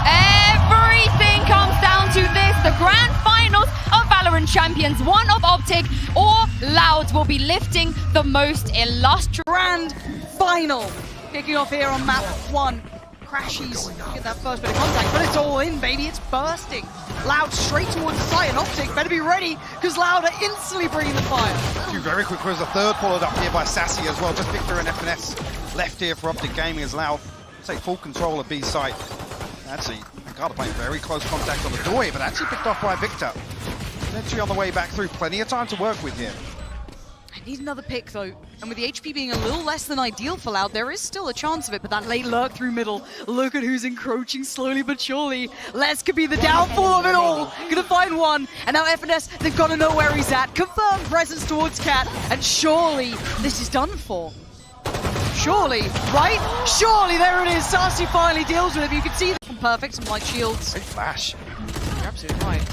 Everything comes down to this. The grand finals of Valorant champions. One of OpTic or Loud will be lifting the most illustrious. Grand final. Kicking off here on map 1. Crashies get that first bit of contact, but it's all in, baby. It's bursting. Loud straight towards the site, and OpTic better be ready, because Loud are instantly bringing the fire. Two very quick was a third followed up here by Sacy as well. Just Victor and FNS left here for OpTic Gaming as Loud take full control of B site. Actually, pANcada playing very close contact on the doorway, but actually picked off by Victor. Eventually on the way back through, plenty of time to work with here. I need another pick though, and with the HP being a little less than ideal for Loud, there is still a chance of it, but that late lurk through middle, look at who's encroaching slowly but surely. Les could be the downfall of it all. Gonna find one, and now FNS, they've got to know where he's at. Confirmed presence towards Cat, and surely this is done for. Surely, right? Surely, there it is. Sacy finally deals with it. You can see them perfect, some light shields. Big flash. You're absolutely right.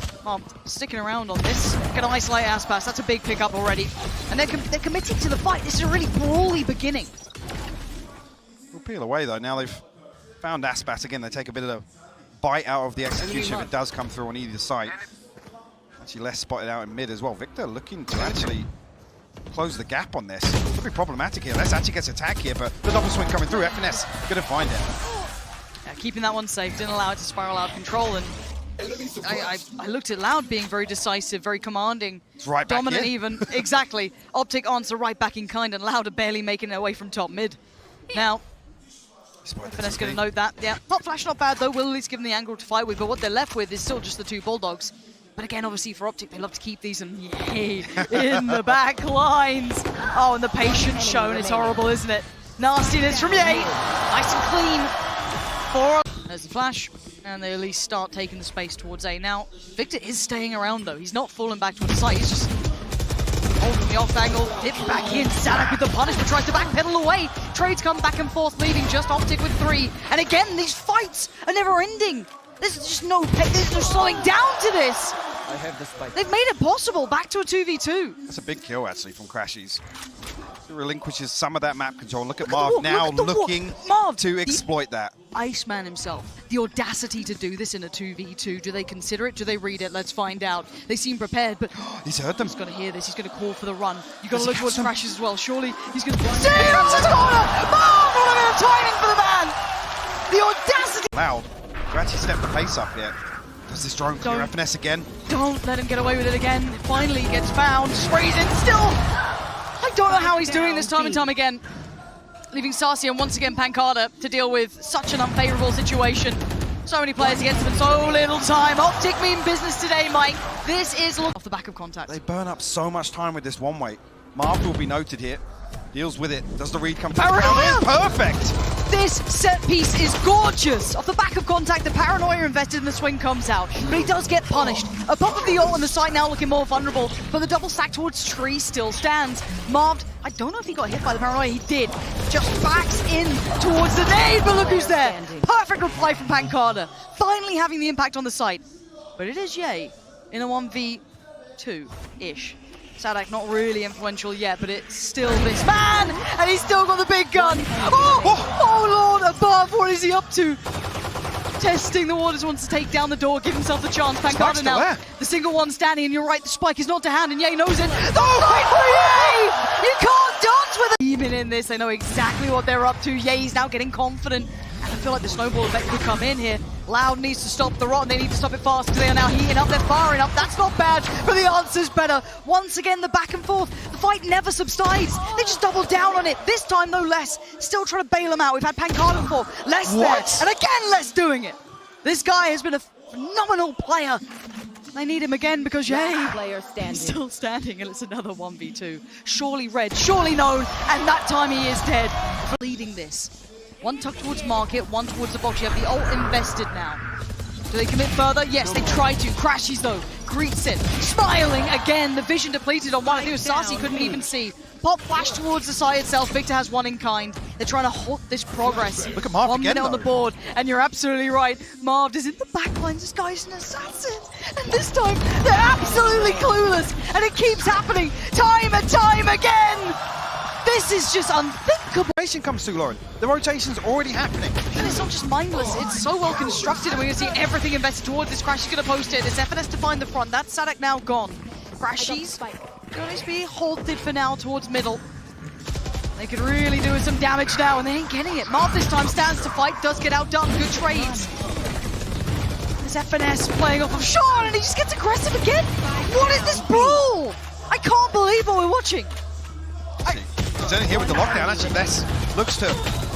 Sticking around on this. Gonna isolate aspas. That's a big pickup already. And they're committing to the fight. This is a really brawly beginning. We'll peel away though. Now they've found aspas again. They take a bit of a bite out of the execution if it does come through on either side. Actually, less spotted out in mid as well. Victor looking to actually close the gap on this. Could be problematic here. Les actually gets attacked here, but the double swing coming through. FNS gonna find it. Yeah, keeping that one safe. Didn't allow it to spiral out of control. And I looked at Loud being very decisive, very commanding, right back dominant in. even. Exactly. OpTic answer right back in kind, and Loud are barely making their way from top mid. Now, FNS going to note that. Yeah, top flash not bad though. Will at least give them the angle to fight with, but what they're left with is still just the two Bulldogs. But again, obviously for OpTic, they love to keep these, and yay, in the back lines. Oh, and the patience shown is horrible, isn't it? Nastiness from Yay. Nice and clean. There's the flash. And they at least start taking the space towards A. Now, Victor is staying around though. He's not falling back towards the site. He's just holding the off angle, dips back in. Saadhak with the punish, but tries to backpedal away. Trades come back and forth, leaving just OpTic with 3. And again, these fights are never ending. There's just no slowing down to this. I have the spike. They've made it possible. Back to a 2v2. That's a big kill actually from Crashies. It relinquishes some of that map control. Look at Marved now looking to exploit that. Iceman himself, the audacity to do this in a 2v2. Do they consider it? Do they read it? Let's find out. They seem prepared, but he's heard them. He's got to hear this. He's going to call for the run. You've got to look towards Crashies as well. Surely he's going to see that's his corner. Marved, what a bit of timing for the man. The audacity. Loud. You actually step the pace up here. Does this drone clear FNS again? Don't let him get away with it again. Finally gets found. Sprays in. Still. I don't know how he's doing this time and time again. Leaving Sacy and once again pANcada to deal with such an unfavorable situation. So many players against them and so little time. OpTic mean business today, Mike. This is off the back of contact. They burn up so much time with this one way. Marved will be noted here. Deals with it. Does the read come through? Perfect! This set piece is gorgeous. Off the back of contact, the paranoia invested in the swing comes out. But he does get punished. A pop of the ult and the site now looking more vulnerable. But the double stack towards Tree still stands. Marved, I don't know if he got hit by the paranoia. He did. Just backs in towards the nade, but look who's there. Perfect reply from pANcada. Finally having the impact on the site. But it is Yay in a 1v2-ish. Saadhak not really influential yet, but it's still this man, and he's still got the big gun. Oh Lord, above, what is he up to? Testing the waters, wants to take down the door, give himself the chance. pANcada now, there. the single one standing, and you're right, the spike is not to hand, and Yay knows it. The fight for Yay! You can't dance with it! Even in this, they know exactly what they're up to. Yay's now getting confident, and I feel like the snowball effect could come in here. Loud needs to stop the rot, and they need to stop it fast because they are now heating up, they're firing up. That's not bad, but the answer's better. Once again, the back and forth. The fight never subsides. They just double down on it. This time, no less. Still trying to bail them out. We've had pANcada before. Les there, and again, Les doing it. This guy has been a phenomenal player. They need him again because Yay is still standing, and it's another 1v2. Surely red, surely known, and that time he is dead. Leading this. One tuck towards market, one towards the box. You have the ult invested now. Do they commit further? Yes, they try to. Crashies though, greets it. Smiling again, the vision depleted on one. I think it was Sacy couldn't even see. Pop flash towards the side itself. Victor has one in kind. They're trying to halt this progress. Look at Marved 1 again, minute on the board, and you're absolutely right. Marved is in the back lines. This guy's an assassin. And this time, they're absolutely clueless. And it keeps happening time and time again. This is just unthinkable. Rotation comes through, Lauren. The rotation's already happening. And it's not just mindless, it's so well constructed, and we're going to see everything invested towards this. Crashies going to post it. It's FNS to find the front. That's saadhak now gone. Crashies going to be halted for now towards middle. They could really do some damage now, and they ain't getting it. Marved this time stands to fight, does get outdone. Good trades. There's FNS playing off of Sean, and he just gets aggressive again. What is this brawl? I can't believe what we're watching. Turning here with the lockdown, actually Les looks to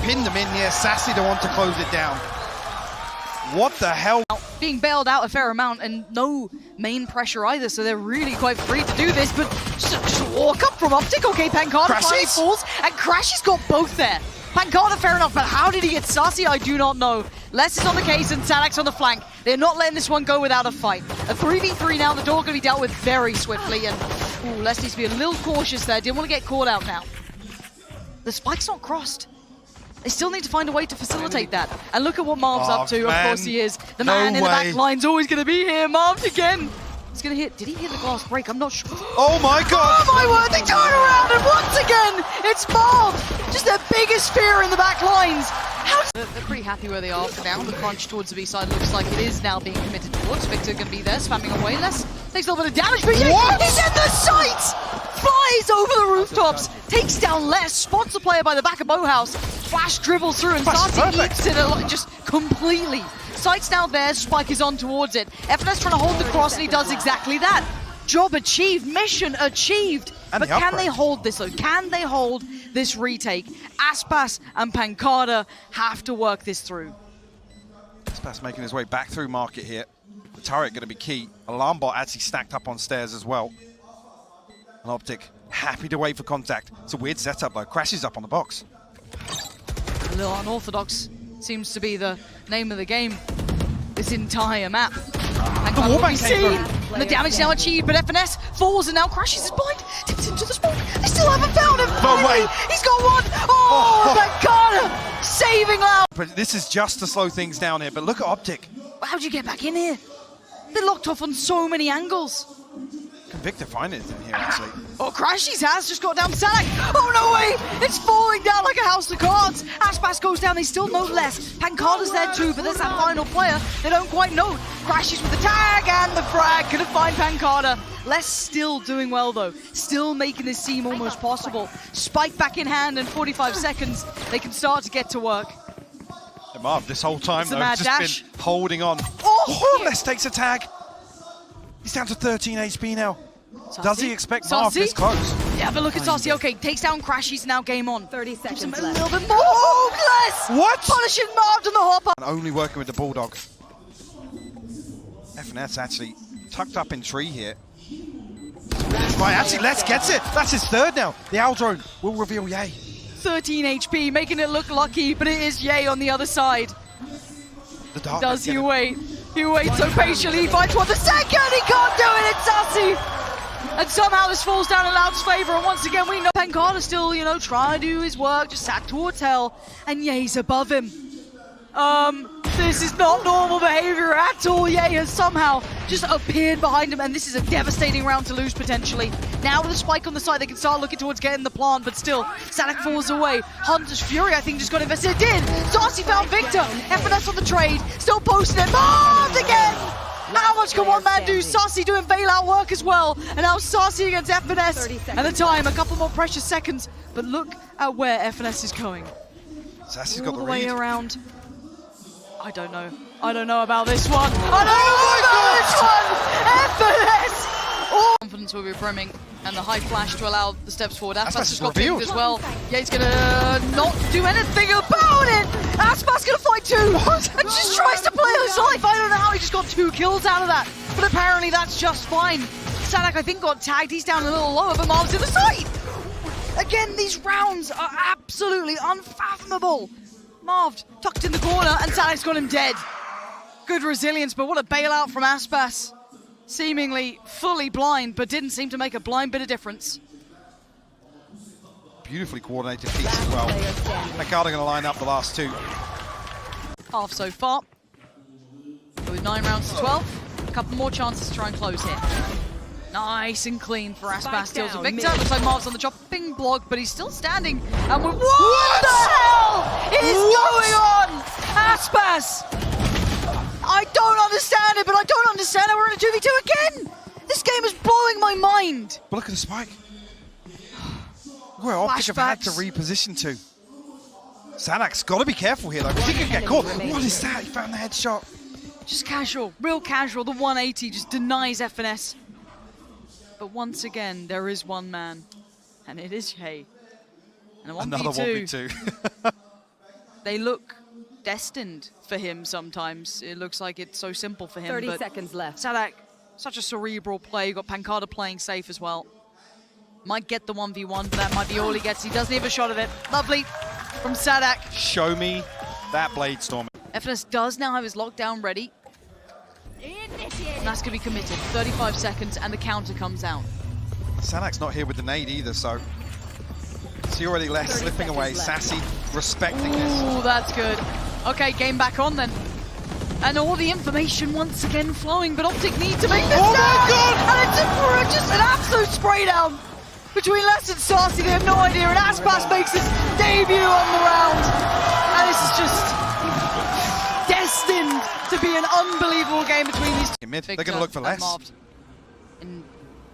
pin them in here. Sacy the one to close it down. What the hell? Being bailed out a fair amount and no main pressure either, so they're really quite free to do this, but just walk up from OpTic. Okay, pANcada finally falls, and crashies got both there. pANcada, fair enough, but how did he get Sacy? I do not know. Les is on the case and saadhak's on the flank. They're not letting this one go without a fight. A 3v3 now, the door going to be dealt with very swiftly, and ooh, Les needs to be a little cautious there. Didn't want to get caught out now. The spike's not crossed. They still need to find a way to facilitate that. And look at what Marv's up to. Of course he is. The man in the back line's always going to be here. Marved again. He's going to hit. Did he hit the glass break? I'm not sure. Oh my god! Oh my word! They turn around and once again, it's Marved. Just their biggest fear in the back lines. They're pretty happy where they are for now. The crunch towards the B side looks like it is now being committed towards. Victor going to be there, spamming away. Les takes a little bit of damage, but yeah, he's in the sights! Flies over the rooftops, takes down Les, spots the player by the back of Bowhouse, flash dribbles through, and Sacy eats it just completely. Sight's now there, Spike is on towards it. FNS trying to hold the cross, and he does exactly that. Job achieved, mission achieved. But can they hold this though? Can they hold this retake? aspas and pANcada have to work this through. aspas making his way back through market here. The turret going to be key. Alarm bot actually stacked up on stairs as well. And OpTic happy to wait for contact. It's a weird setup though. Crashes up on the box. A little unorthodox seems to be the name of the game. This entire map. The wallbang came through. And the damage now achieved, but FNS falls and now crashes his blind. Tips into the smoke. They still haven't found him. No way. He's got one. Oh, pANcada saving Loud. But this is just to slow things down here. But look at OpTic. How'd you get back in here? They're locked off on so many angles. Can Victor find anything here actually? Oh, crashies has just got down saadhak. Oh, no way. It's falling down like a house of cards. aspas goes down. They still know less. pANcada's there too, but there's that final player. They don't quite know. Crashies with the tag and the frag. Couldn't find pANcada. Les still doing well though. Still making this seem almost possible. Spike back in hand in 45 seconds. They can start to get to work. Marv this whole time though, mad just dash. been holding on. Oh, Les takes a tag. He's down to 13 HP now. Sacy? Does he expect Marv this close? Yeah, but look at Sacy. Okay, takes down crashies, now game on. 30 seconds Gives him left. a little bit more. Oh, Les! What? Punishing Marved on the hopper. And only working with the Bulldog. FNS actually tucked up in tree here. Right, actually, Les gets it. That's his third now. The Owl Drone will reveal Yay. 13 HP, making it look lucky, but it is Yay on the other side. The dark Does he wait? He waits so patiently, he finds one the second, he can't do it, it's Sacy! And somehow this falls down in Loud's favor, and once again we know pANcada still, you know, trying to do his work, just sat towards hell, and Yay's above him. This is not normal behavior at all. Yay has somehow just appeared behind him, and this is a devastating round to lose potentially. Now with a spike on the side, they can start looking towards getting the plant, but still, saadhak falls away. Hunter's Fury, I think, just got invested. It did! Sacy found Victor! FNS on the trade, still posting it. Marved again! How much can one man do? Sacy doing bailout work as well, and now Sacy against FNS. And the time, a couple more precious seconds, but look at where FNS is going. Sacy's got All the the way read. around. I don't know. I don't know about this one. I don't know about this one! FNS! Oh. Confidence will be brimming, and the high flash to allow the steps forward. aspas has got picked as well. Yeah, he's gonna not do anything about it! aspas gonna fight too! And just tries to play his life! I don't know how he just got 2 kills out of that, but apparently that's just fine. saadhak, I think, got tagged. He's down a little lower, but Marv's to the side! Again, these rounds are absolutely unfathomable. Marved, tucked in the corner, and saadhak's got him dead. Good resilience, but what a bailout from aspas. Seemingly fully blind, but didn't seem to make a blind bit of difference. Beautifully coordinated piece as well. pANcada going to line up the last 2. Half so far. With 9 rounds to 12. A couple more chances to try and close here. Nice and clean for aspas. Steals a down, Victor. mid. Looks like Marv's on the chopping block, but he's still standing. And what the hell is going on? aspas! I don't understand it, but I don't understand how we're in a 2v2 again. This game is blowing my mind. But look at the spike. Where OpTic have had to reposition to. saadhak's got to be careful here, though, because he could get caught. What is that? He found the headshot. Just casual, real casual. The 180 just denies FNS. But once again, there is one man, and it is Jay. And a 1v2. Another 1v2. They look destined for him sometimes. It looks like it's so simple for him. 30 but seconds left. Uh, saadhak, such a cerebral play. You got pANcada playing safe as well. Might get the 1v1, but that might be all he gets. He doesn't have a shot of it. Lovely from saadhak. Show me that blade storm. FNS does now have his lockdown ready. And that's going to be committed. 35 seconds, and the counter comes out. saadhak's not here with the nade either, so he already left, slipping away. Sacy respecting this. Ooh, that's good. Okay, game back on then. And all the information once again flowing, but OpTic need to make this Oh my down! God! And it's just an absolute spray down between Les and Sacy. They have no idea, and aspas makes his debut on the round. And this is just destined to be an unbelievable game between these two. In mid, they're Victor going to look for and less. Marved. And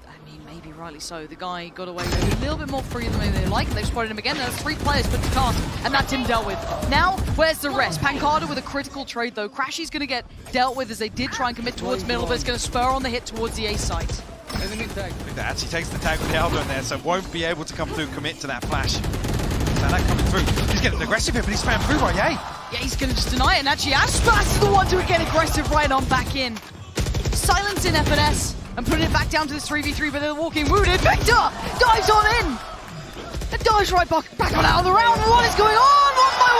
I mean, maybe rightly so. The guy got away with a little bit more free than they like. They've spotted him again. There's 3 players put to cast, and that's him dealt with. Now, where's the rest? pANcada with a critical trade, though. crashies going to get dealt with as they did try and commit towards middle, but it's going to spur on the hit towards the A site. That actually takes the tag with the elbow in there, so won't be able to come through, commit to that flash. saadhak coming through. He's getting aggressive here, but he's spammed through by Yay. Yeah, he's going to just deny it, and actually aspas is the one to get aggressive right on back in. Silence in FNS, and putting it back down to this 3v3, but they're walking wounded. Victor dives on in, and dives right back on out of the round. What is going on? 1 by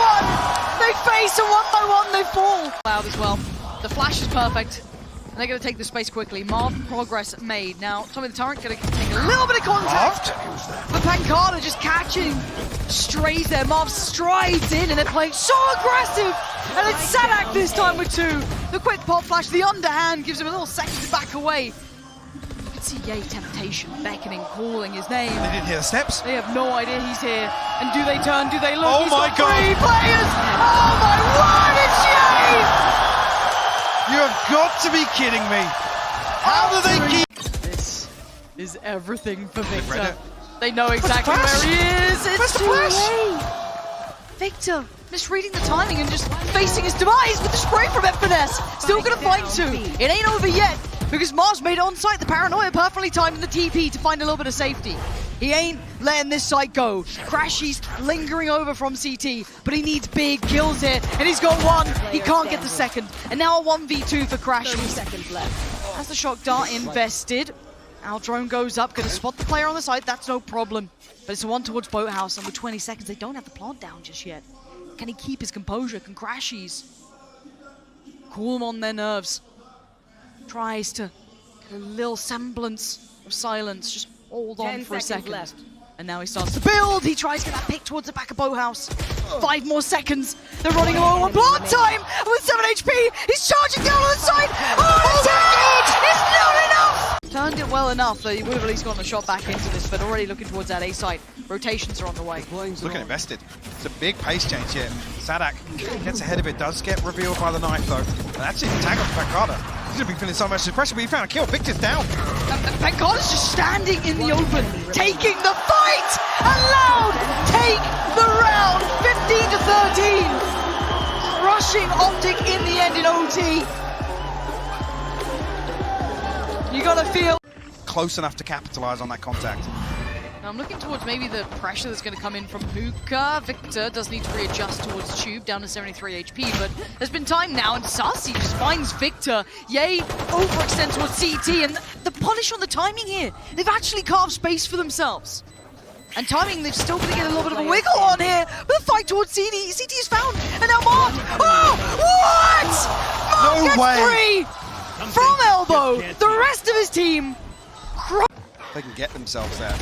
1. They face, and 1 by 1 they fall. Out as well. The flash is perfect. And they're going to take the space quickly. Marved progress made. Now, Tommy the Turret going to take a little bit of contact. But pANcada just catching strays there. Marv strides in and they're playing so aggressive. And it's saadhak this time with 2. The quick pop flash, the underhand gives him a little second to back away. You can see Yay Temptation beckoning, calling his name. They didn't hear the steps. They have no idea he's here. And do they turn? Do they look? Oh He's my got God. 3 players. Oh my word, it's Yay! You have got to be kidding me. How do they keep... This is everything for read Victor. it. They know exactly flash? where he is. Where's It's the too flash? late. Victor misreading the timing and just facing his demise with the spray from FNS. Still gonna find 2. It ain't over yet because Mars made it on site. The paranoia perfectly timed in the TP to find a little bit of safety. He ain't letting this site go. crashies lingering over from CT, but he needs big kills here, and he's got 1. He can't get the second, and now a 1v2 for 30 crashies. seconds left. As the shock dart invested, our drone goes up, gonna spot the player on the side, that's no problem. But it's a 1 towards Boathouse, and with 20 seconds, they don't have the plant down just yet. Can he keep his composure? Can crashies cool them on their nerves? Tries to get a little semblance of silence, just hold on 10 for a seconds second. left. And now he starts to build. He tries to get that pick towards the back of Boathouse. 5 more seconds. They're running low on plant time with 7 HP. He's charging down on the side. Oh, it's not enough. Turned it well enough that he would have at least gotten a shot back into this, but already looking towards that A site. Rotations are on the way. Looking invested. It's a big pace change here. saadhak gets ahead of it, does get revealed by the knife though. And that's it, tag on pANcada. He's gonna be feeling so much pressure, but he found a kill. Victor's down. pANcada's just standing in the open, taking the fight! And Loud take the round, 15 to 13. Crushing OpTic in the end in OT. You gotta feel Close enough to capitalize on that contact. Now I'm looking towards maybe the pressure that's going to come in from Hookah. Victor does need to readjust towards Tube, down to 73 HP, but there's been time now, and Sacy just finds Victor. Yay, overextend towards CT, and the punish on the timing here. They've actually carved space for themselves. And timing, they've still going to get a little bit of a wiggle on here, but the fight towards CT is found, and now Mark. Oh, what? Mark No way. gets 3 from elbow. The rest of his team. They can get themselves there.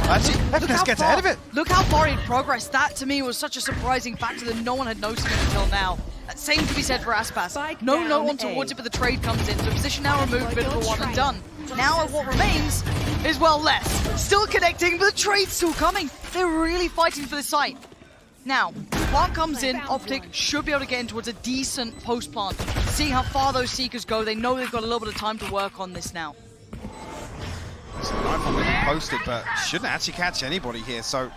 Actually, FNS gets ahead of it. Look how far he'd progressed. That, to me, was such a surprising factor that no one had noticed him until now. Same to be said for aspas. No one towards it, but the trade comes in. So position now removed, bit of a one and done. Now what remains is, well, less. Still connecting, but the trade's still coming. They're really fighting for the site. Now, plant comes in, OpTic should be able to get in towards a decent post-plant. See how far those Seekers go. They know they've got a little bit of time to work on this now. Rifle maybe posted, but shouldn't actually catch anybody here, so...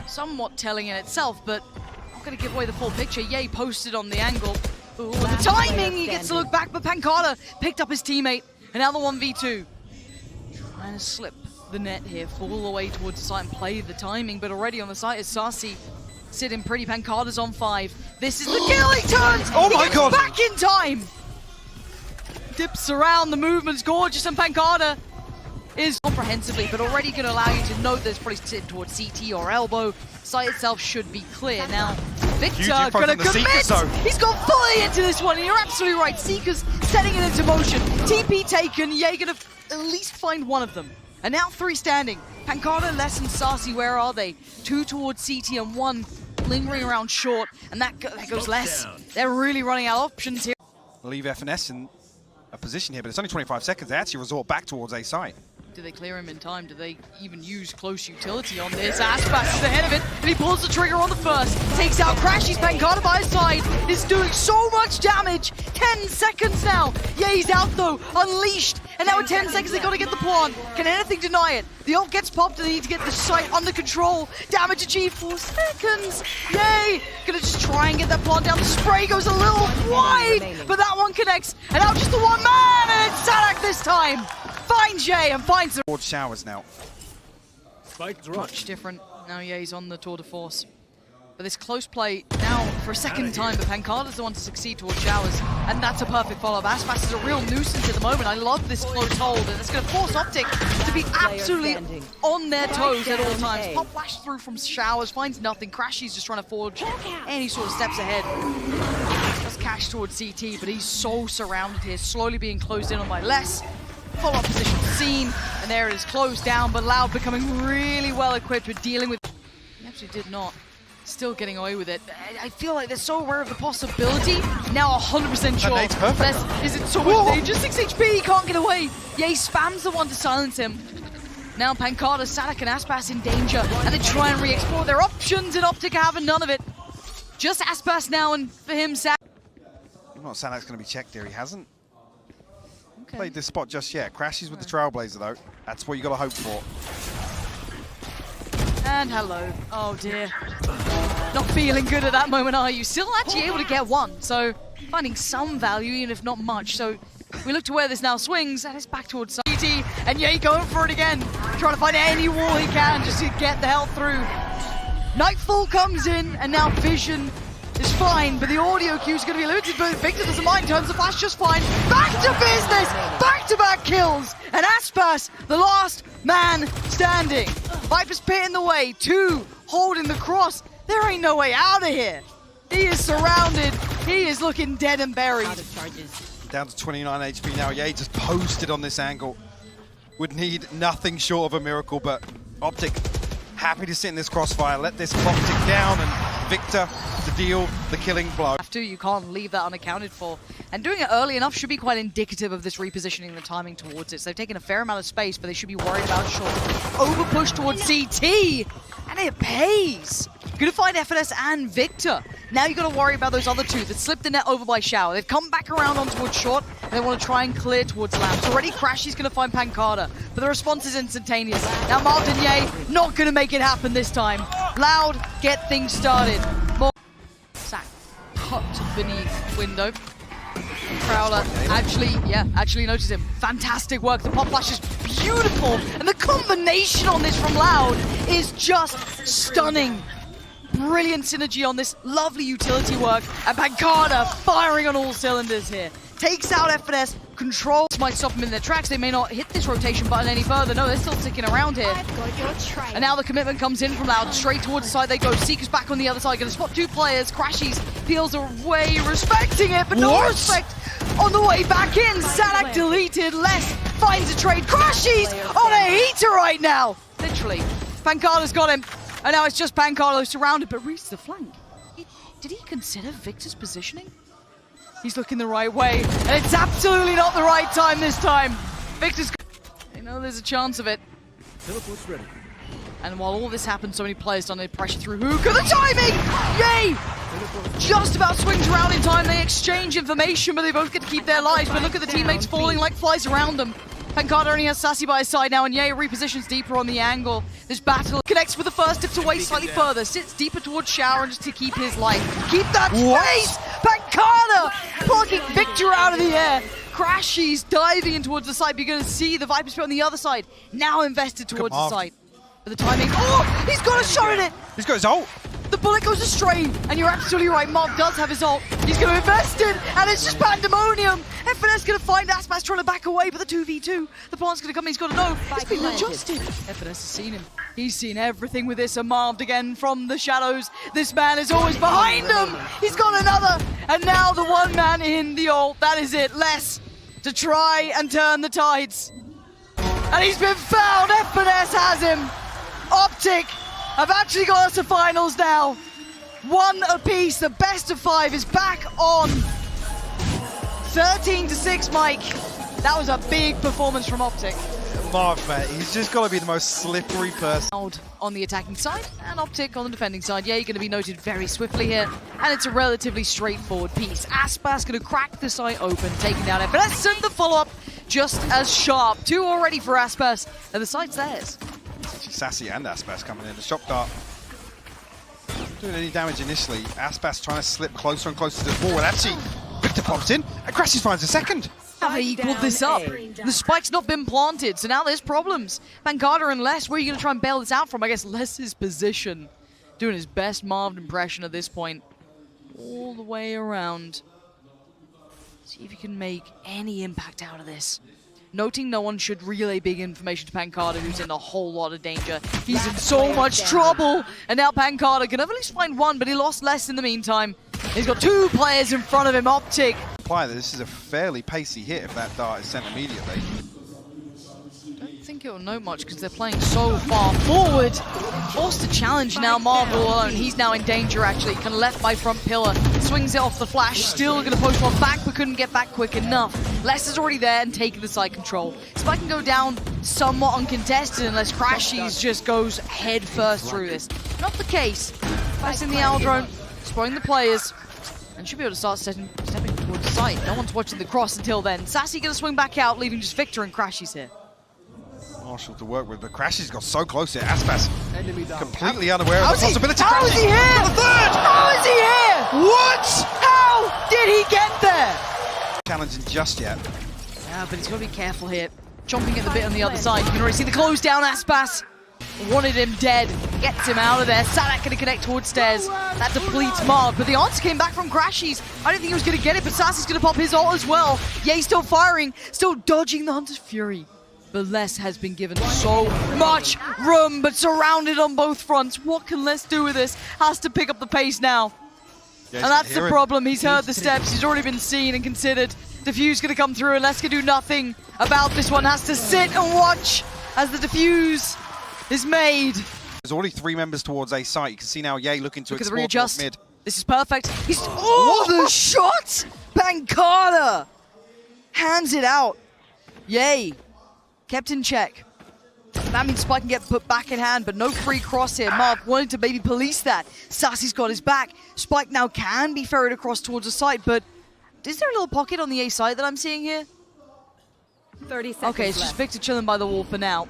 Somewhat telling in itself, but not going to give away the full picture. Yay posted on the angle. Ooh, and the timing! He gets to look back, but pANcada picked up his teammate. And now the 1v2. Trying to slip the net here, fall away towards the site and play the timing, but already on the site is Sacy. Sitting pretty, pANcada's on 5. This is the kill, he turns! Oh my God! Back in time! Dips around, the movement's gorgeous, and pANcada is comprehensively, but already going to allow you to know that it's probably sitting towards CT or elbow. Site itself should be clear. Now, Victor going to commit! He's gone fully into this one, and you're absolutely right. Seekers setting it into motion. TP taken, Yay going to at least find one of them. And now 3 standing. pANcada, less than Sacy, where are they? 2 towards CT and 1 lingering around short, and that goes less. They're really running out of options here. Leave FNS in a position here, but it's only 25 seconds. They actually resort back towards A site. Do they clear him in time? Do they even use close utility on this? aspas is ahead of it, and he pulls the trigger on the first. Takes out crashies, pANcada by his side. Is doing so much damage. 10 seconds now. Yeah, he's out though, unleashed. And now in 10 seconds, they got to get the plant. Can anything deny it? The ult gets popped, and they need to get the site under control. Damage achieved, 4 seconds. Yay! Gonna just try and get that plant down. The spray goes a little wide, but that one connects. And now just the one man, and it's saadhak this time. Finds Jay and finds the Towards showers now. much different. Now Ye's on the tour de force. But this close play now for a second time, but pANcada's the one to succeed towards showers. And that's a perfect follow-up. aspas is a real nuisance at the moment. I love this close hold, and it's going to force OpTic to be absolutely on their toes at all times. Pop flash through from showers, finds nothing. crashies just trying to forge any sort of steps ahead. Just cash towards CT, but he's so surrounded here, slowly being closed in on by less. Follow-up position seen, and there it is, closed down, but Loud becoming really well equipped with dealing with... He actually did not. Still getting away with it. I feel like they're so aware of the possibility. Now 100% sure. Nate's perfect. Is it so much danger? 6 HP, he can't get away. Yeah, he spams the one to silence him. Now pANcada, saadhak and aspas in danger, and they try and re-explore their options, and OpTic having none of it. Just aspas now, and for him, saadhak. Not saadhak's going to be checked here. He hasn't played this spot just yet. crashies with the Trailblazer though. That's what you got to hope for. And hello. Oh dear. Not feeling good at that moment, are you? Still actually able to get one, so finding some value, even if not much. So we look to where this now swings, and it's back towards CT, and Yay going for it again. Trying to find any wall he can just to get the hell through. Nightfall comes in, and now Vision is fine, but the audio cue is going to be limited, but Victor doesn't mind, turns the flash just fine. Back to business! Back-to-back kills! And aspas, the last man standing. Viper's Pit in the way, 2 holding the cross. There ain't no way out of here. He is surrounded. He is looking dead and buried. Down to 29 HP now. Yay just posted on this angle. Would need nothing short of a miracle, but OpTic happy to sit in this crossfire. Let this clock tick down, and Victor to deal the killing blow. You can't leave that unaccounted for. And doing it early enough should be quite indicative of this repositioning the timing towards it. So they've taken a fair amount of space, but they should be worried about short. Over push towards CT, and it pays. Gonna find FNS and Victor. Now you gotta worry about those other 2 that slipped the net over by shower. They've come back around on towards short, and they want to try and clear towards lamps. Already crashies gonna find pANcada, but the response is instantaneous. Now Marved and Yay not gonna make it happen this time. Loud, get things started. More sack cut beneath window. Prowler actually noticed him. Fantastic work. The pop flash is beautiful, and the combination on this from Loud is just stunning. Brilliant synergy on this lovely utility work, and pANcada firing on all cylinders here. Takes out FNS, control. This might stop them in their tracks. They may not hit this rotation button any further. No, they're still sticking around here. And now the commitment comes in from Loud. Straight towards the side they go. Seekers back on the other side. Gonna spot 2 players. crashies peels away, respecting it, but no respect on the way back in. saadhak deleted. Less finds a trade. crashies on a heater right now. Literally. pANcada's got him. And now it's just pANcada surrounded, but reaches the flank. Did he consider Victor's positioning? He's looking the right way, and it's absolutely not the right time this time. Victor's know there's a chance of it. Teleport's ready. And while all this happens, so many players don't need pressure through hookah. The timing! Yay! Just about swings around in time. They exchange information, but they both get to keep their lives. But look at the teammates falling like flies around them. pANcada only has Sacy by his side now, and Ye repositions deeper on the angle. This battle connects with the first, dips away slightly further, sits deeper towards Shower just to keep his life. Keep that space! pANcada plucking Victor out of the air. crashies diving in towards the side. You're going to see the Viper Spear on the other side, now invested towards the side. But the timing, oh, he's got a shot at it! He's got his ult! The bullet goes astray, and you're absolutely right, Marv does have his ult. He's going to invest it, and it's just pandemonium. FNS going to find aspas trying to back away, but the 2v2, the plant's going to come, he's got to know. It's been adjusted. FNS has seen him. He's seen everything with this, and Marved again from the shadows. This man is always behind him. He's got another, and now the one man in the ult. That is it, less to try and turn the tides. And he's been found, FNS has him. OpTic have actually got us to finals now. One apiece, the best of 5 is back on. 13-6, Mike. That was a big performance from OpTic. Marved, mate, he's just got to be the most slippery person. On the attacking side, and OpTic on the defending side. Yeah, you're going to be noted very swiftly here, and it's a relatively straightforward piece. aspas going to crack the site open, taking down FNS, and the follow-up just as sharp. 2 already for aspas, and the site's theirs. Sacy and aspas coming in. The shock dart doing any damage initially. aspas trying to slip closer and closer to the ball, and actually Victor pops in, and crashies finds a second. How they equaled this up. The spike's not been planted, so now there's problems. pANcada and Les, where are you going to try and bail this out from? I guess Les's position. Doing his best Marved impression at this point. All the way around. See if you can make any impact out of this. Noting no one should relay big information to pANcada, who's in a whole lot of danger. He's in so much trouble. And now pANcada can at least find one, but he lost Les in the meantime. He's got 2 players in front of him, OpTic. This is a fairly pacey hit if that dart is sent immediately. I don't think it will know much because they're playing so far forward. Forced to challenge now, Marved all alone. He's now in danger actually. Can left by front pillar. Swings it off the flash. Still going to post one back, but couldn't get back quick enough. Les is already there and taking the side control. Spike can go down somewhat uncontested unless crashies just goes head first through this. Not the case. Passing the Aldrone, spoiling the players. And should be able to start stepping towards the site. No one's watching the cross until then. Sacy gonna swing back out, leaving just Victor and crashies here. Marshall to work with, but crashies got so close here. aspas completely unaware of the possibility. How is he here? The third! How is he here? What? How did he get there? Challenging just yet. Yeah, but he's got to be careful here. Chomping at the bit on the other side. You can already see the close down. aspas wanted him dead. Gets him out of there. saadhak going to connect towards stairs. That depletes Marv, but the answer came back from crashies. I didn't think he was going to get it, but Sacy's going to pop his ult as well. Yeah, he's still firing, still dodging the Hunter's Fury. But Les has been given so much room, but surrounded on both fronts. What can Les do with this? Has to pick up the pace now. Yeah, and that's the problem. He's heard the steps. He's already been seen and considered. Diffuse going to come through, and Les can do nothing about this one. Has to sit and watch as the diffuse is made. There's already 3 members towards A site. You can see now Ye looking to explore readjust. mid. This is perfect. He's the shot! pANcada hands it out. Ye kept in check. That means Spike can get put back in hand, but no free cross here. Marv wanted to maybe police that. Sacy's got his back. Spike now can be ferried across towards the side, but is there a little pocket on the A side that I'm seeing here? 30 seconds Okay, it's left. just Victor chilling by the wall for now.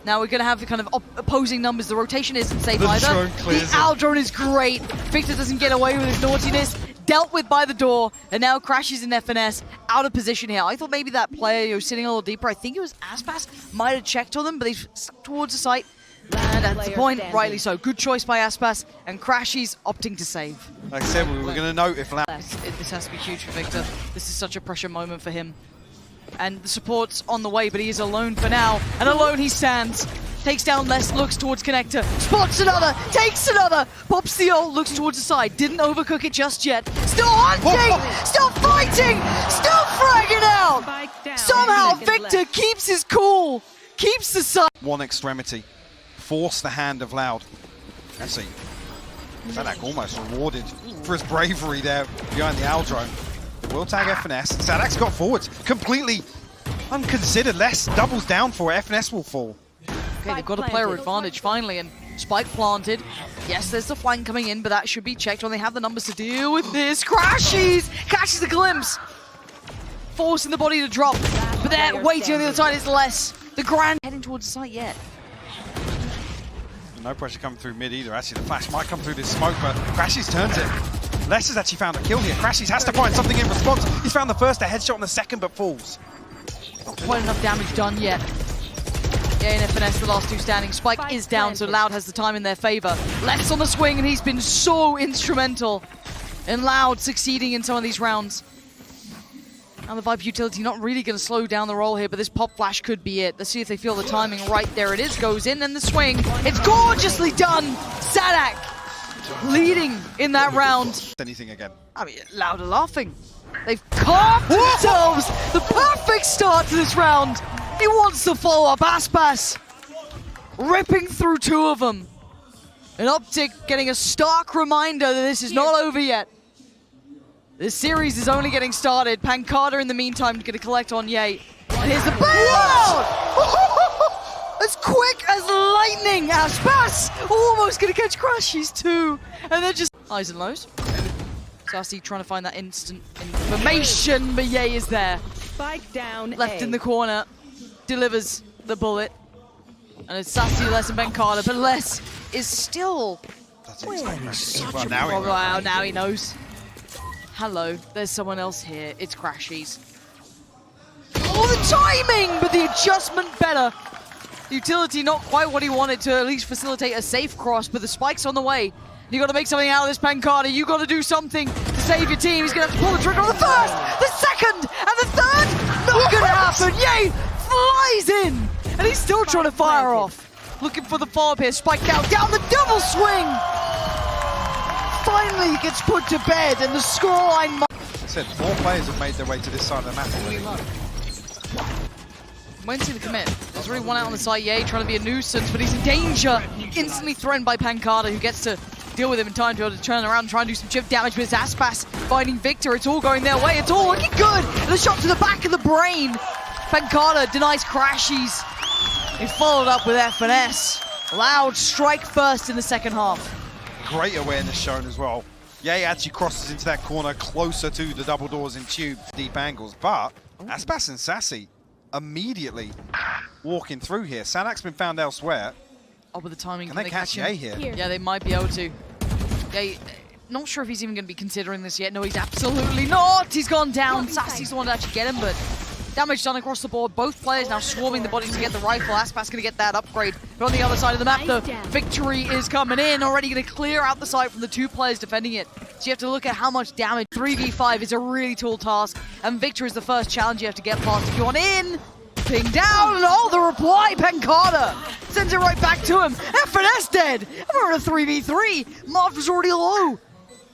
Now we're going to have the kind of opposing numbers. The rotation isn't safe either. The Aldrone is great. Victor doesn't get away with his naughtiness. Dealt with by the door. And now crashes in FNS. Out of position here. I thought maybe that player was sitting a little deeper. I think it was aspas. Might have checked on them, but they've stuck towards the site. And that's the point. Rightly so. Good choice by aspas. And crashies opting to save. Like I said, we were going to note if This has to be huge for Victor. This is such a pressure moment for him. And the support's on the way, but he is alone for now. And alone he stands. Takes down Les, looks towards connector. Spots another, takes another. Pops the ult, looks towards the side. Didn't overcook it just yet. Still hunting, still fighting, still fragging out. Somehow Victor keeps his cool, keeps the side. one extremity. Force the hand of Loud. Let's see. saadhak almost rewarded for his bravery there behind the Aldrone. Will tag FNS. saadhak's got forwards. Completely unconsidered. Less doubles down for it. FNS will fall. Okay, they've got a player advantage finally, and spike planted. Yes, there's the flank coming in, but that should be checked when they have the numbers to deal with this. crashies catches the glimpse, forcing the body to drop. But there, waiting on the other side is Less. The Grand heading towards the site yet. No pressure coming through mid either. Actually, the flash might come through this smoke, but crashies turns it. Less has actually found a kill here. crashies has to find something in response. He's found the first, a headshot on the second, but falls. Not quite enough damage done yet. Yeah, and FNS, the last two standing. Spike is down, so Loud has the time in their favor. Less on the swing, and he's been so instrumental in Loud succeeding in some of these rounds. Now the Vibe utility not really going to slow down the roll here, but this pop flash could be it. Let's see if they feel the timing right. There it is, goes in, and the swing. It's gorgeously done! saadhak leading in that round. Anything again. I mean, Loud are laughing. They've carved themselves the perfect start to this round. He wants to follow up aspas, ripping through two of them. And OpTic getting a stark reminder that this is not over yet. This series is only getting started. pANcada in the meantime going to collect on Ye. And here's the bailout! As quick as lightning, aspas almost going to catch crashies too. And they're just highs and lows. Sacy trying to find that instant information, but Ye is there. Spike down. Left in the corner, delivers the bullet. And it's Sacy, Less, and pANcada, but Less is still such a problem. Wow, now he knows. Hello, there's someone else here. It's crashies. Oh, the timing, but the adjustment better. Utility not quite what he wanted to at least facilitate a safe cross, but the spike's on the way. You got to make something out of this pANcada. You got to do something to save your team. He's going to have to pull the trigger on the first, the second, and the third. Not going to happen. Ye flies in, and he's still trying to fire off. Looking for the follow-up here. Spike out, down the double swing. Finally gets put to bed, and the scoreline. I said 4 players have made their way to this side of the map already. Won't see the commit. There's already one out on the side. Ye trying to be a nuisance, but he's in danger. Instantly threatened by pANcada, who gets to deal with him in time to be able to turn around and try and do some chip damage with his aspas. Finding Victor, it's all going their way. It's all looking good. And a shot to the back of the brain. pANcada denies crashies. He followed up with FNS. Loud strike first in the second half. Great awareness shown as well. Ye actually crosses into that corner closer to the double doors in tube, deep angles, but aspas and Sacy immediately walking through here. saadhak's been found elsewhere. Oh, but the timing. Can they catch Ye here? Yeah, they might be able to. Ye, not sure if he's even going to be considering this yet. No, he's absolutely not. He's gone down. Sacy's the one to actually get him, but damage done across the board. Both players now swarming the body to get the rifle. aspas going to get that upgrade. But on the other side of the map, the victory is coming in. Already going to clear out the site from the 2 players defending it. So you have to look at how much damage. 3v5 is a really tall task. And Victor is the first challenge you have to get past. If you want in, ping down. And oh, the reply, pANcada sends it right back to him. FNS dead. And we're in a 3v3. Marved was already low.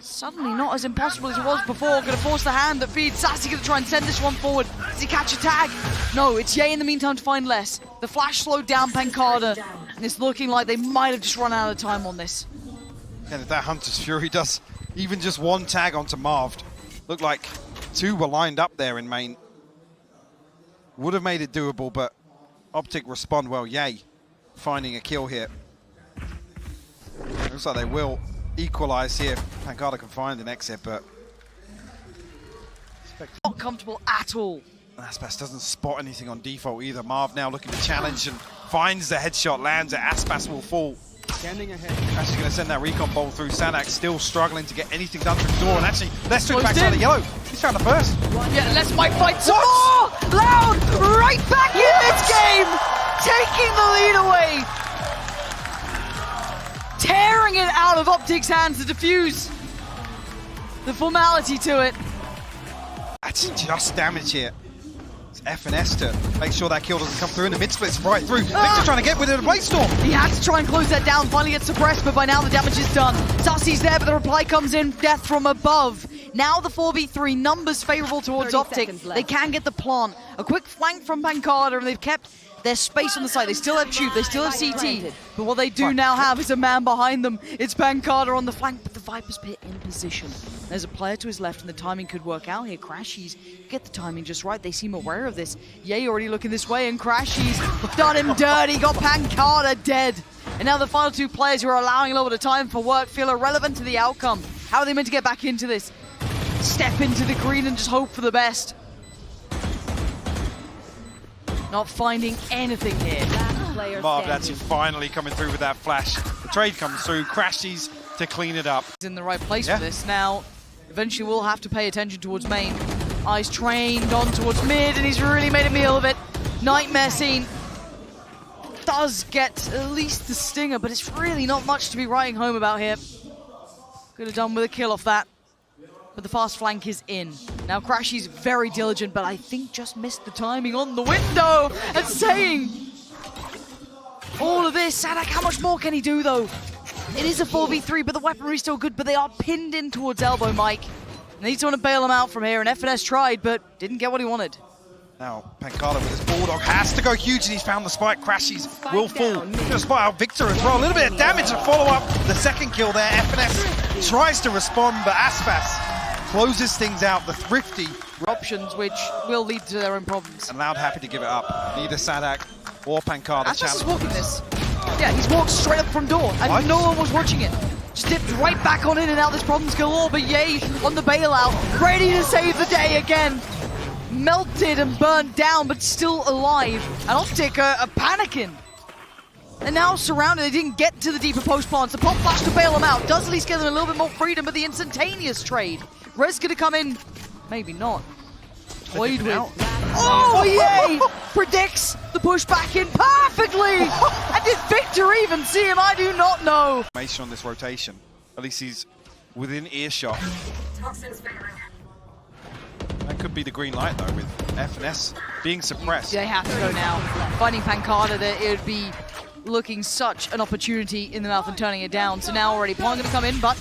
Suddenly not as impossible as it was before. Gonna force the hand that feeds. Sacy gonna try and send this one forward. Does he catch a tag? No, it's Ye in the meantime to find Less. The flash slowed down pANcada, and it's looking like they might have just run out of time on this. And if that Hunter's Fury does even just 1 tag onto Marved, looked like 2 were lined up there in main. Would have made it doable, but OpTic respond well. Ye finding a kill here. Looks like they will equalize here. pANcada can find an exit, but Not comfortable at all. aspas doesn't spot anything on default either. Marv now looking to challenge and finds the headshot, lands it. aspas will fall. Standing ahead. Actually going to send that recon bolt through. saadhak still struggling to get anything done through the door, and actually let's swing back to the yellow. He's found the first. Yeah, Less might fight some more! Loud right back in this game! Taking the lead away! Tearing it out of OpTic's hands to defuse the formality to it. That's just damage here. It's FNS to make sure that kill doesn't come through, and the mid split's right through. Victor trying to get within a Blaze Storm. He had to try and close that down, finally gets suppressed, but by now the damage is done. Sacy's there, but the reply comes in, death from above. Now the 4v3, numbers favorable towards OpTic. They can get the plant. A quick flank from pANcada, and they've kept There's space on the side. They still have Tube. They still have CT. But what they do now have is a man behind them. It's pANcada on the flank, but the Viper's Pit in position. There's a player to his left, and the timing could work out here. crashies get the timing just right. They seem aware of this. Yay already looking this way, and crashies done him dirty. Got pANcada dead. And now the final two players who are allowing a little bit of time for work feel irrelevant to the outcome. How are they meant to get back into this? Step into the green and just hope for the best. Not finding anything here. Marved actually finally coming through with that flash. The trade comes through, crashies to clean it up. He's in the right place for this. Now, eventually we'll have to pay attention towards main. Eyes trained on towards mid, and he's really made a meal of it. Nightmare scene does get at least the stinger, but it's really not much to be writing home about here. Could have done with a kill off that. But the fast flank is in. Now crashies very diligent, but I think just missed the timing on the window. And saying all of this, saadhak, how much more can he do though? It is a 4v3, but the weaponry's still good, but they are pinned in towards elbow, Mike. Need someone to bail him out from here, and FNS tried, but didn't get what he wanted. Now, pANcada with his Bulldog has to go huge, and he's found the spike. crashies will fall. Gonna spot out Victor as well. A little bit of damage to follow up the second kill there. FNS tries to respond, but aspas closes things out. The thrifty Options which will lead to their own problems. and Loud happy to give it up. Neither saadhak or pANcada aspas is challenge. walking this. Yeah, he's walked straight up from door, and no one was watching it. Just dipped right back on in, and now this problem's galore, but Yay on the bailout, ready to save the day again. Melted and burned down, but still alive. And OpTic are panicking. And now surrounded, they didn't get to the deeper post plants. The pop flash to bail them out does at least give them a little bit more freedom, but the instantaneous trade. Rez gonna come in, maybe not. Toyed with. Oh, Yay! Predicts the push back in perfectly! And did Victor even see him? I do not know. Information on this rotation. At least he's within earshot. That could be the green light though, with FNS being suppressed. They have to go now. Finding pANcada, that it would be looking such an opportunity in the mouth and turning it down. So now already Pong going to come in, but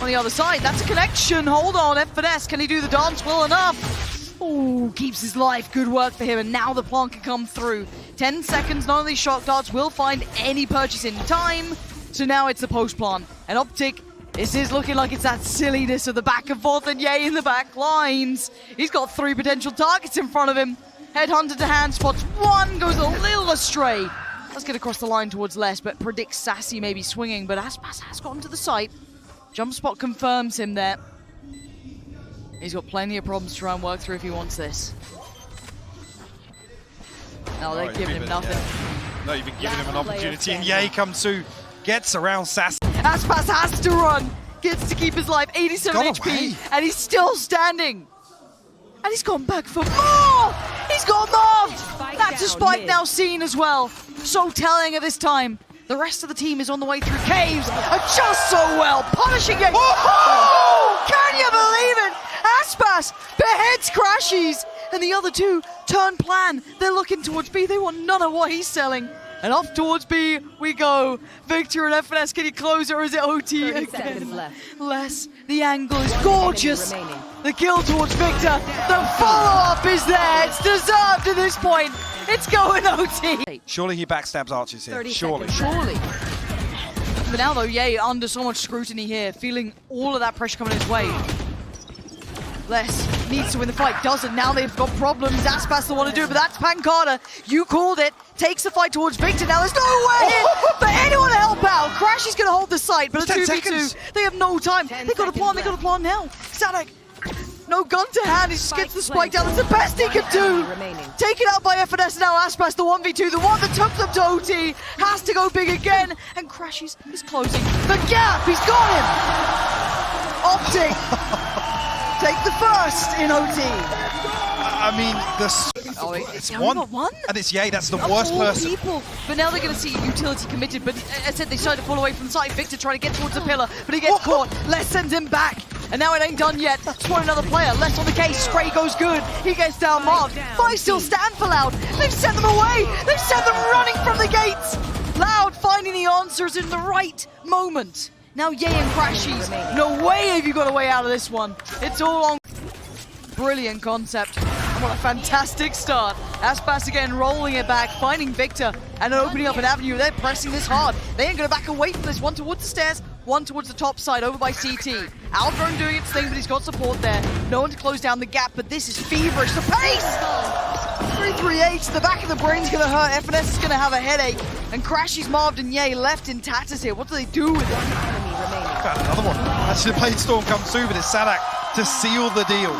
on the other side, that's a connection. Hold on, FNS, can he do the dance well enough? Oh, keeps his life. Good work for him, and now the plant can come through. 10 seconds, none of these shock darts will find any purchase in time. So now it's the post plant. And OpTic, this is looking like it's that silliness of the back and forth, and Yay in the back lines. He's got 3 potential targets in front of him. Headhunter to hand, spots one, goes a little astray. Let's get across the line towards Les, but predicts Sacy maybe swinging, but aspas has gotten to the site. Jump spot confirms him there. He's got plenty of problems to try and work through if he wants this. No, they're giving him nothing. Yeah. No, you've been giving him an opportunity, and Yay comes through, gets around Sacy. aspas has to run, gets to keep his life, 87 HP, and he's still standing. And he's gone back for more! He's got Marved! That's a spike now seen as well. So telling at this time. The rest of the team is on the way through caves, and just so well, punishing it. Oh! Can you believe it? aspas beheads crashies, and the other two turn plan. They're looking towards B. They want none of what he's selling. And off towards B we go. Victor and FNS, can you close it, or is it OT again? Less. The angle is gorgeous. The kill towards Victor. The follow-up is there. It's deserved at this point. It's going OT. Surely he backstabs archers here. Surely. But now though, Yay under so much scrutiny here, feeling all of that pressure coming his way. Les needs to win the fight, doesn't. Now they've got problems. aspas the one to do it, but that's pANcada. You called it. Takes the fight towards Victor. Now there's no way for anyone to help out. crashies going to hold the site, but a 2v2. They have no time. They got a plan now. saadhak, no gun to hand. He just gets the spike down. That's the best he can do. Taken out by FNS now. aspas the 1v2. The one that took them to OT has to go big again. And crashies is closing the gap. He's got him. OpTic. Take the first in OT. I mean, it's one, and it's Yay. That's the worst person. People. But now they're going to see utility committed. But as I said, they started to fall away from the side. Victor trying to get towards the pillar, but he gets caught. Les sends him back, and now it ain't done yet. Spawn another player. Les on the case. Spray goes good. He gets down Marved. 5 still stand for Loud. They've sent them away. They've sent them running from the gates. Loud finding the answers in the right moment. Now Yay and crashies. No way have you got a way out of this one. It's all on. Brilliant concept. What a fantastic start. Aspas again rolling it back, finding Victor, and opening up an avenue. They're pressing this hard. They ain't gonna back away from this. One towards the stairs, one towards the top side, over by CT. Aldrone doing its thing, but he's got support there. No one to close down the gap, but this is feverish. The pace! 338, the back of the brain's gonna hurt. FNS is gonna have a headache. And crashies, Marved, and Ye left in tatters here. What do they do with it? Found another one. Actually, the Blade Storm comes through, but it's saadhak to seal the deal.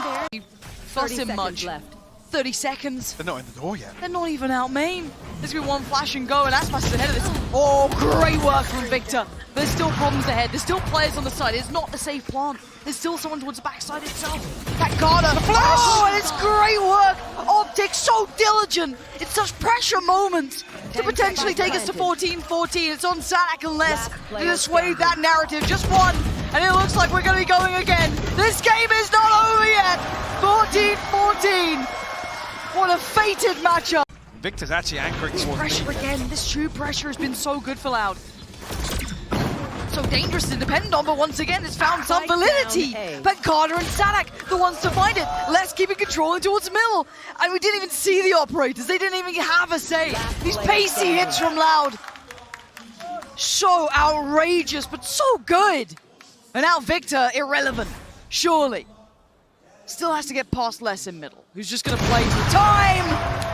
Fuss 30 him much. seconds left. 30 seconds. They're not in the door yet. They're not even out main. There's gonna be one flash and go, and Aspas is ahead of this. Oh, great work from Victor. There's still problems ahead. There's still players on the side. It's not a safe plant. There's still someone towards the backside itself. pANcada. Oh, and it's great work. OpTic so diligent. It's such pressure moments to potentially take us to 14-14. It's on saadhak unless they dissuade that narrative. Just one, and it looks like we're going to be going again. This game is not over yet. 14-14. What a fated matchup. Victor's actually anchoring This towards pressure me. again. This true pressure has been so good for Loud. So dangerous to depend on, but once again, it's found some validity. pANcada and saadhak, the ones to find it. Let's keep it controlling towards middle. And we didn't even see the operators. They didn't even have a say. These pacey hits from Loud. So outrageous, but so good. And now Victor, irrelevant, surely. Still has to get past Less in middle, who's just going to play for time.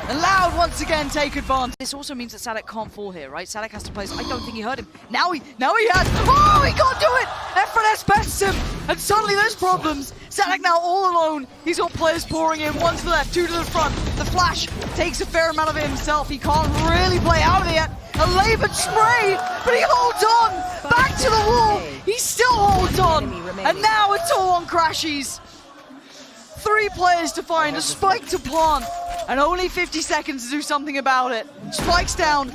And Loud once again take advantage. This also means that saadhak can't fall here, right? saadhak has to place. I don't think he heard him. Now he has. Oh, he can't do it. FNS bests him, and suddenly there's problems. saadhak now all alone. He's got players pouring in. One to the left, two to the front. The flash takes a fair amount of it himself. He can't really play out of it yet. A labored spray, but he holds on. Back to the wall. He still holds on. And now it's all on crashies. 3 players to find, a spike to plant, and only 50 seconds to do something about it. Spike's down,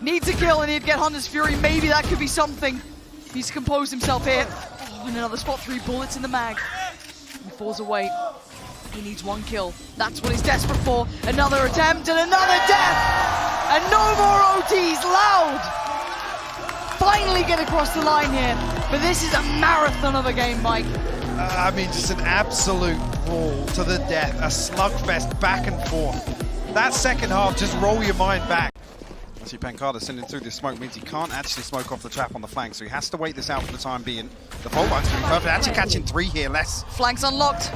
needs a kill, and he'd get Hunter's Fury. Maybe that could be something. He's composed himself here. Oh, and another spot, 3 bullets in the mag. He falls away. He needs 1 kill. That's what he's desperate for. Another attempt and another death. And no more OTs. Loud finally get across the line here. But this is a marathon of a game, Mike. I mean, just an absolute brawl to the death, a slugfest back and forth. That second half, just roll your mind back. See, pANcada sending through this smoke means he can't actually smoke off the trap on the flank, so he has to wait this out for the time being. The fault line's doing perfect, actually catching 3 here, Less. Flank's unlocked.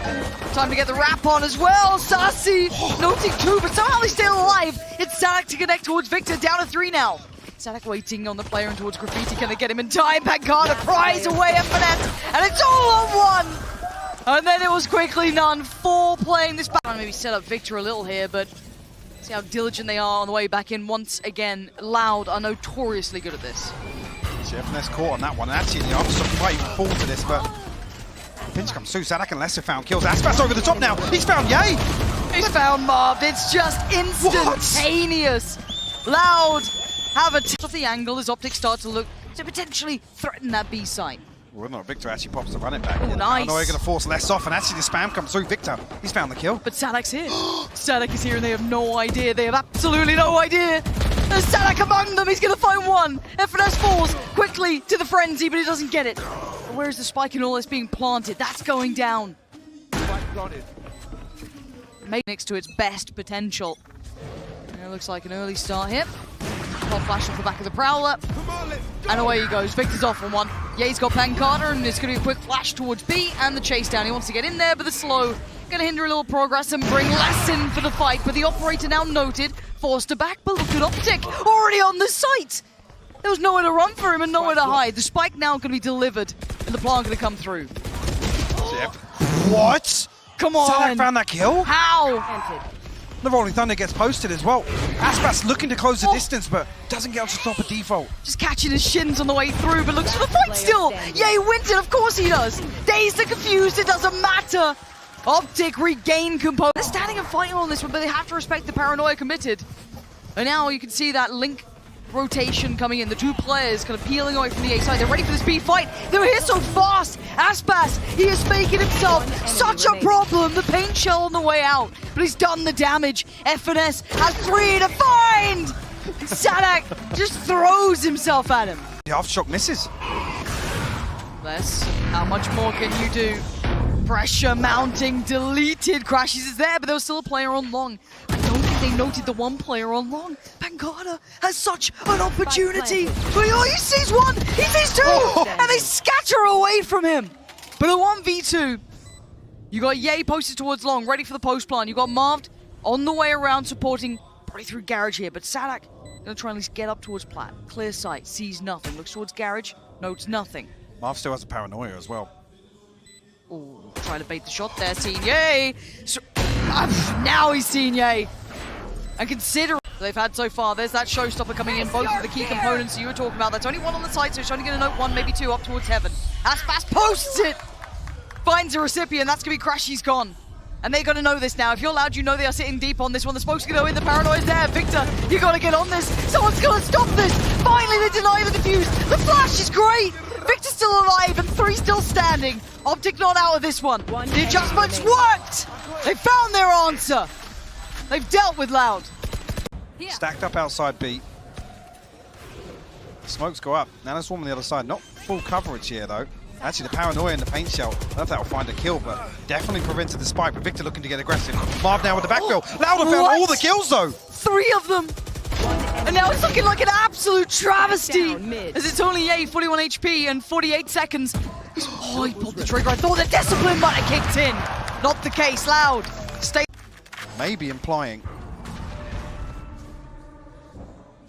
Time to get the wrap on as well. Sacy noting 2, but somehow he's still alive. It's saadhak to connect towards Victor, down to 3 now. saadhak waiting on the player and towards Graffiti. Can they get him in time? pANcada pries away FNS, and it's all on 1. And then it was quickly none. 4 playing this back. Maybe set up Victor a little here, but see how diligent they are on the way back in. Once again, Loud are notoriously good at this. See, FNS caught on that one. And actually, the Armstrong might even fall to this, but pinch comes through. saadhak and Less have found kills. Aspas over the top now. He's found Ye. He's found Marved. It's just instantaneous. Loud have a tip of the angle as OpTic start to look to potentially threaten that B site. Well, no, Victor actually pops the run it back. Oh, nice. I know they're going to force Less off, and actually the spam comes through. Victor, he's found the kill. But saadhak's here. saadhak is here and they have no idea. They have absolutely no idea. There's saadhak among them. He's going to find 1. FNS falls quickly to the frenzy, but he doesn't get it. Where's the spike in all this being planted? That's going down. Maybe next to its best potential. And it looks like an early start here. Pop flash off the back of the Prowler. And away he goes. Victor's off on 1. Ye's got pANcada, and it's going to be a quick flash towards B and the chase down. He wants to get in there, but the slow going to hinder a little progress and bring Less in for the fight. But the operator now noted, forced to back, but look at OpTic, already on the site. There was nowhere to run for him and nowhere to hide. The spike now going to be delivered, and the plant going to come through. What? Come on. saadhak found that kill? How? The Rolling Thunder gets posted as well. Aspas looking to close the distance, but doesn't get on to top of default. Just catching his shins on the way through, but looks for the fight still. Ye wins it, of course he does. Dazed and confused, it doesn't matter. OpTic regain composure. They're standing and fighting on this one, but they have to respect the paranoia committed. And now you can see that link rotation coming in. The 2 players kind of peeling away from the A side. They're ready for this B fight. They're here so fast. Aspas, he is making himself such a problem. The paint shell on the way out, but he's done the damage. FNS has 3 to find. saadhak just throws himself at him. The aftershock misses. Less, how much more can you do? Pressure mounting, deleted. Crashies is there, but there was still a player on long. I don't think they noted the one player on long. pANcada has such an opportunity. But oh, he sees one, he sees two, and they scatter away from him. But a 1v2, you got Ye posted towards long, ready for the post plant. You got Marved on the way around, supporting, probably through garage here. But saadhak gonna try and at least get up towards plat. Clear sight, sees nothing. Looks towards garage, notes nothing. Marv still has a paranoia as well. Oh, trying to bait the shot there, seen Ye. So, now he's seen Ye. And consider they've had so far, there's that showstopper coming in, both of the key components you were talking about. That's only one on the side, so he's only going to note one, maybe two up towards heaven. aspas posts it! Finds a recipient, that's going to be crashies gone. And they're going to know this now. If you're loud, you know they are sitting deep on this one. The smoke's going to go in, the paranoia's there. Victor, you got to get on this. Someone's going to stop this. Finally, they deny the defuse. The flash is great. Victor's still alive and 3 still standing. OpTic not out of this one. The adjustments worked. They found their answer. They've dealt with Loud. Stacked up outside B. The smokes go up. Now there's one on the other side. Not full coverage here though. Actually, the paranoia in the paint shell. I don't know if that'll find a kill, but definitely prevented the spike. But Victor looking to get aggressive. Marv now with the backfill. Loud found all the kills though. 3 of them. And now it's looking like an absolute travesty. As it's only Ye, 41 HP and 48 seconds. Oh, he pulled the trigger. I thought the discipline button kicked in. Not the case. Loud. Stay. Maybe implying.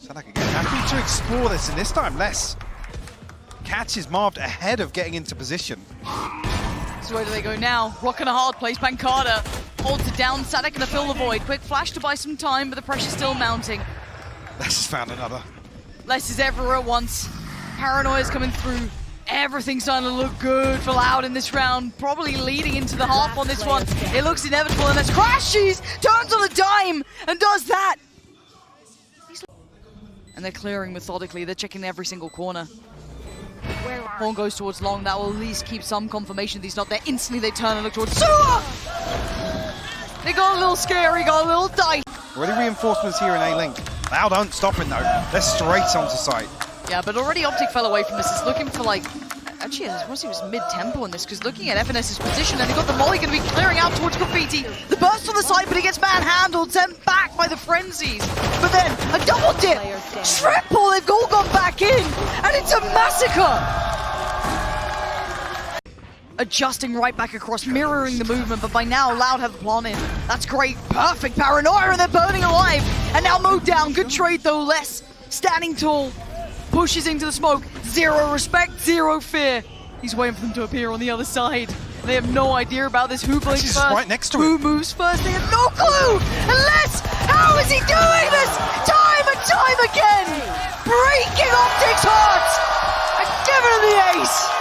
saadhak again. Happy to explore this, and this time less. Catches Marved ahead of getting into position. So where do they go now? Rock and a hard place. pANcada holds it down. saadhak gonna fill the void. Quick flash to buy some time, but the pressure's still mounting. Les has found another. Les is everywhere at once. Paranoia's coming through. Everything's starting to look good for Loud in this round. Probably leading into the half on this one. It looks inevitable, and as crashies turns on a dime and does that. And they're clearing methodically. They're checking every single corner. Horn goes towards long. That will at least keep some confirmation that he's not there. Instantly they turn and look towards Sewer! They got a little scary, got a little dice. Already reinforcements here in A-Link. Loud aren't stopping though. They're straight onto site. Yeah, but already OpTic fell away from this. It's looking for like... Actually, I want to see it was mid-tempo on this, because looking at FNS's position, and they got the molly going to be clearing out towards Graffiti. The burst on the side, but he gets manhandled, sent back by the frenzies. But then, a double dip! Triple! They've all gone back in! And it's a massacre! Adjusting right back across, mirroring the movement, but by now, Loud have the plan in. That's great. Perfect paranoia, and they're burning alive. And now mowed down. Good trade, though. Less standing tall. Pushes into the smoke. 0 respect, 0 fear. He's waiting for them to appear on the other side. They have no idea about this. Who blinks first? Right next to Who him. moves first? They have no clue! Unless, how is he doing this? Time and time again! Breaking OpTic's heart! And giving him the ace!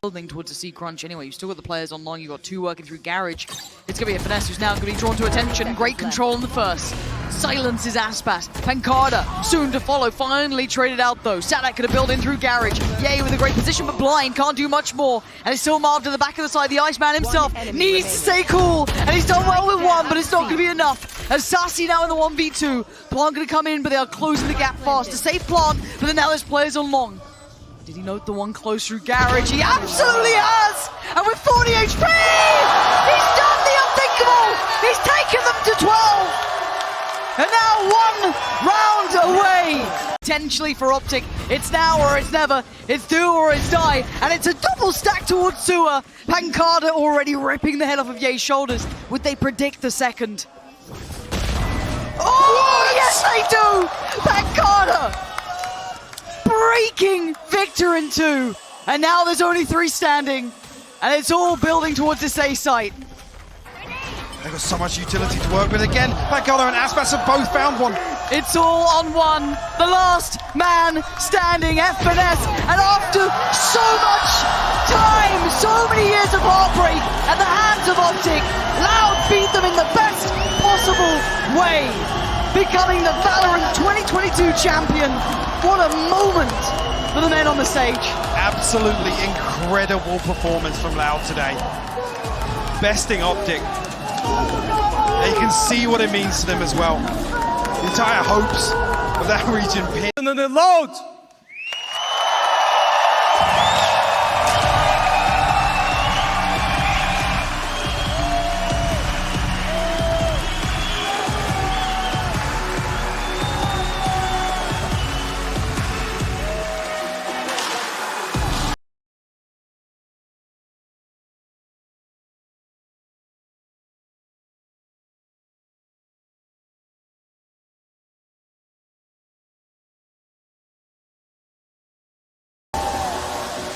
Building towards the C crunch anyway. You've still got the players on long. You've got 2 working through garage. It's going to be a finesse who's now going to be drawn to attention. Great control in the first. Silences aspas. pANcada soon to follow. Finally traded out though. saadhak going to build in through garage. Ye with a great position, but blind. Can't do much more. And it's still Marved to the back of the side. The Iceman himself needs to stay cool. And he's done well with 1, but it's not going to be enough. As Sacy now in the 1v2. Plant going to come in, but they are closing the gap fast. A safe plant, but then now there's players on long. Did he note the one close through garage? He absolutely has! And with 40 HP, he's done the unthinkable! He's taken them to 12! And now 1 round away! Potentially for OpTic, it's now or it's never, it's do or it's die, and it's a double stack towards Sewer. pANcada already ripping the head off of Ye's shoulders. Would they predict the second? Oh, yes they do! pANcada! Breaking Victor in 2, and now there's only 3 standing, and it's all building towards this A site. They've got so much utility to work with again. pANcada and aspas have both found one. It's all on 1, the last man standing, FNS, and after so much time, so many years of heartbreak at the hands of OpTic, Loud beat them in the best possible way, becoming the Valorant 2022 champion. What a moment for the men on the stage. Absolutely incredible performance from Loud today. Besting OpTic. And you can see what it means to them as well. The entire hopes of that region. Loud!